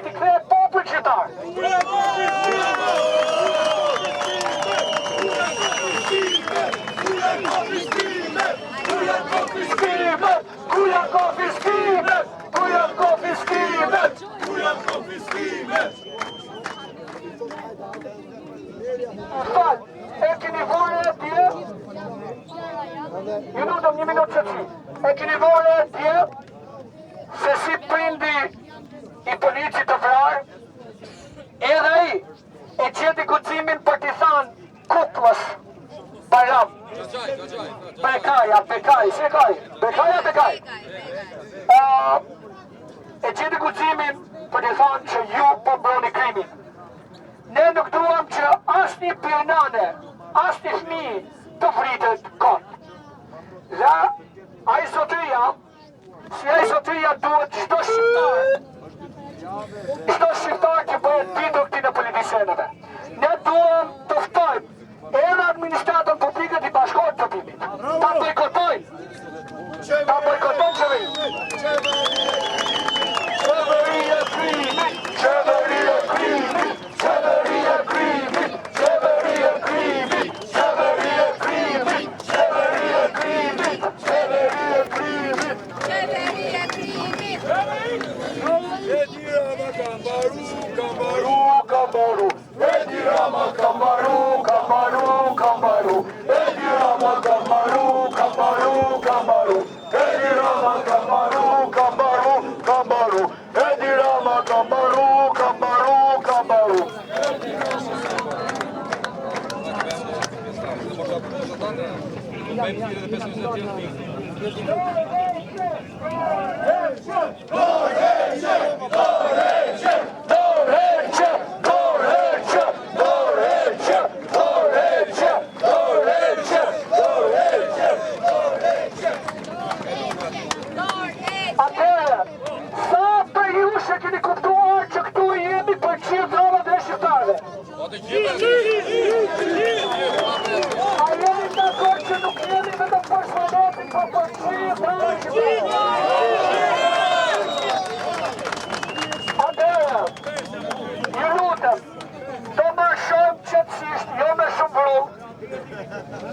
i kthehet popull qytetar. E keni vore atje? Ju lutem një minutë qëtësi. E keni vore atje se si prindi i policit të vrarë, edhe ai e qeti guximin për t'i thanë kuklës Bajram. Bekaj, si e kaj? Bekaj. E qeti guximin për t'i thanë që ju po bëni krimin. Ne nuk duam që asnjë pionane, asnjë fëmijë të vritet kot. Dhe ai zotëria, si ai zotëria duhet çdo shqiptar që bëhet bitur këtij politicianëve. Ne duam të ftojmë edhe administratën publike të bashkohet të timit. Ta bojkotojnë. Qeveria krimi.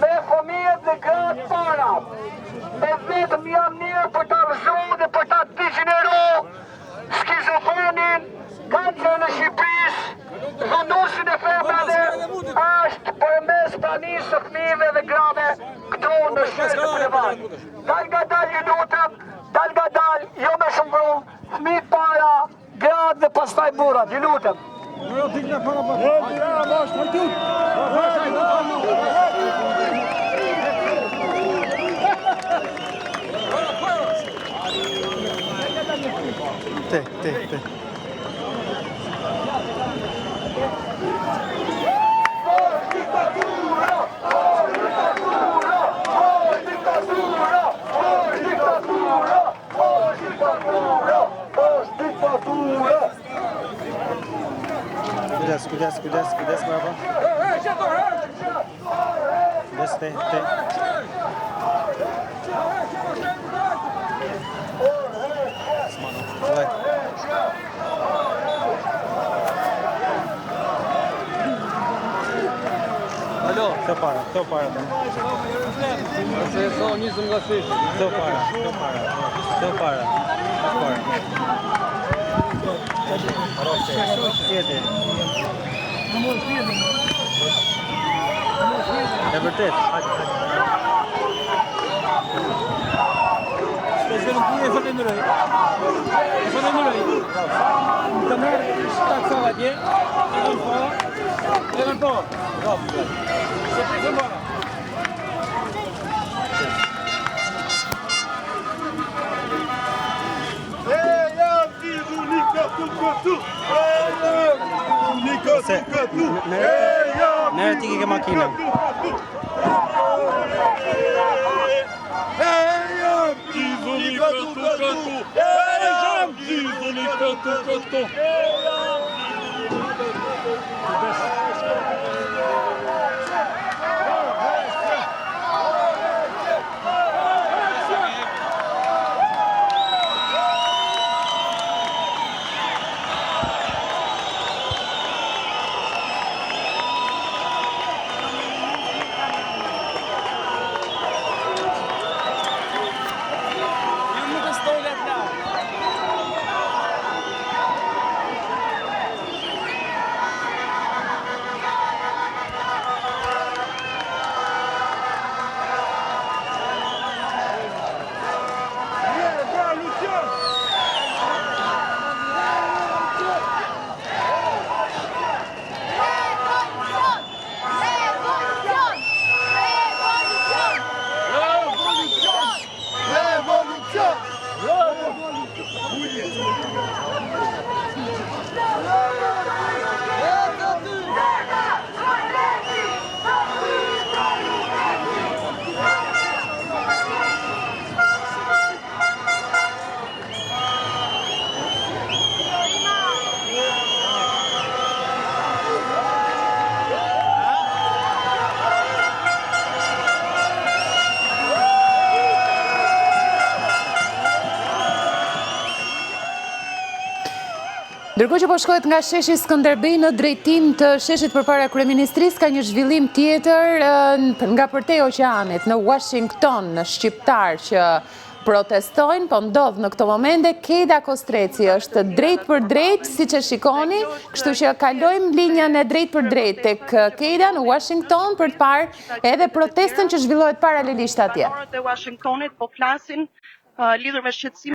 Me fëmijët dhe gratë para, e vetëm jam mirë për ta vëzhru dhe për ta digjeneru skizofrenin, kancerën e Shqipërisë, dhunusin e femrave, është përmes pranisë së fëmijëve dhe grave këtu në shtetin privat. Dal nga dal ju lutem, jo me shumë vrull, fëmijët para, gratë dhe pastaj burrat, ju lutem. Te. Cuidați, baba. Te. Vai. Alo, Këto para. se so nisëm nga fish. Këto para. Tjeti. E vërtet. E falenderoj. Të merë 7 sala dje, edhe po. Se prisëm bara. Merë t'i ke makina. Ndërkohë që po shkohet nga sheshi Skënderbej në drejtim të sheshit përpara kryeministrisë, ka një zhvillim tjetër nga përtej oqeanit në Washington, në shqiptar që protestojnë, po ndodh në këto momente. Keda Kostreci është drejt për drejt, siç e shikoni, kështu që kalojmë linjën e drejt për drejt tek Keda në Washington për të parë edhe protestën që zhvillohet paralelisht atje. Washingtonit po flasin lidhur me shqetësimin